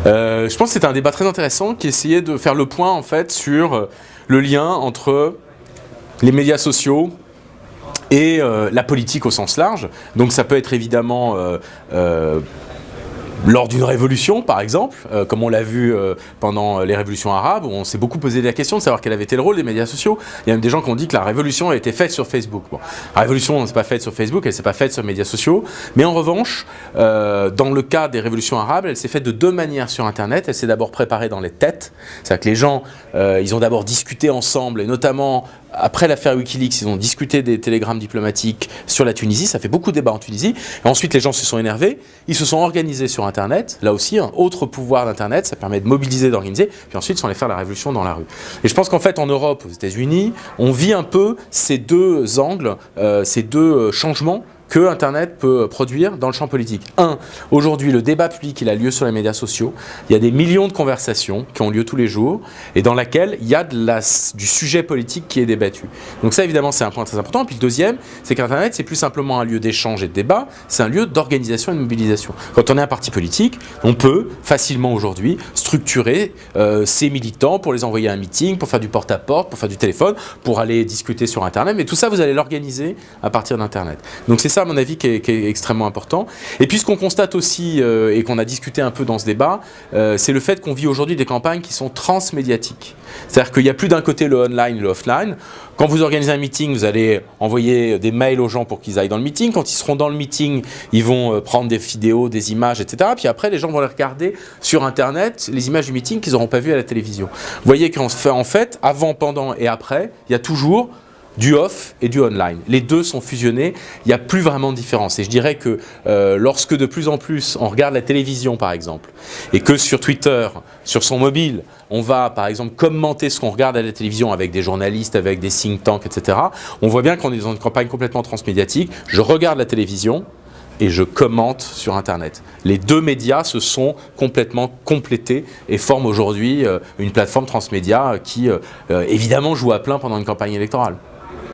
Je pense que c'était un débat très intéressant qui essayait de faire le point en fait sur le lien entre les médias sociaux et la politique au sens large. Donc ça peut être évidemment lors d'une révolution, par exemple, comme on l'a vu pendant les révolutions arabes, où on s'est beaucoup posé la question de savoir quel avait été le rôle des médias sociaux. Il y a même des gens qui ont dit que la révolution a été faite sur Facebook. Bon, la révolution ne s'est pas faite sur Facebook, elle ne s'est pas faite sur les médias sociaux. Mais en revanche, dans le cas des révolutions arabes, elle s'est faite de deux manières sur Internet. Elle s'est d'abord préparée dans les têtes. C'est-à-dire que les gens, ils ont d'abord discuté ensemble, et notamment après l'affaire Wikileaks, ils ont discuté des télégrammes diplomatiques sur la Tunisie. Ça fait beaucoup de débats en Tunisie. Et ensuite, les gens se sont énervés. Ils se sont organisés sur Internet. Là aussi, un autre pouvoir d'Internet. Ça permet de mobiliser, d'organiser. Puis ensuite, ils sont allés faire la révolution dans la rue. Et je pense qu'en fait, en Europe, aux États-Unis, on vit un peu ces deux angles, ces deux changements que Internet peut produire dans le champ politique. Aujourd'hui, le débat public, il a lieu sur les médias sociaux. Il y a des millions de conversations qui ont lieu tous les jours et dans laquelle il y a du sujet politique qui est débattu. Donc ça, évidemment, c'est un point très important. Et puis le deuxième, c'est qu'Internet, c'est plus simplement un lieu d'échange et de débat, c'est un lieu d'organisation et de mobilisation. Quand on est un parti politique, on peut facilement aujourd'hui structurer ses militants pour les envoyer à un meeting, pour faire du porte-à-porte, pour faire du téléphone, pour aller discuter sur Internet. Mais tout ça, vous allez l'organiser à partir d'Internet. Donc c'est ça, à mon avis, qui est extrêmement important. Et puis ce qu'on constate aussi, et qu'on a discuté un peu dans ce débat, c'est le fait qu'on vit aujourd'hui des campagnes qui sont transmédiatiques. C'est-à-dire qu'il n'y a plus d'un côté le online et le offline. Quand vous organisez un meeting, vous allez envoyer des mails aux gens pour qu'ils aillent dans le meeting. Quand ils seront dans le meeting, ils vont prendre des vidéos, des images, etc. Puis après, les gens vont les regarder sur Internet, les images du meeting qu'ils n'auront pas vues à la télévision. Vous voyez qu'en fait, avant, pendant et après, il y a toujours du off et du online. Les deux sont fusionnés, il n'y a plus vraiment de différence. Et je dirais que lorsque de plus en plus on regarde la télévision par exemple, et que sur Twitter, sur son mobile, on va par exemple commenter ce qu'on regarde à la télévision avec des journalistes, avec des think tanks, etc., on voit bien qu'on est dans une campagne complètement transmédiatique. Je regarde la télévision et je commente sur Internet. Les deux médias se sont complètement complétés et forment aujourd'hui une plateforme transmédia qui évidemment joue à plein pendant une campagne électorale.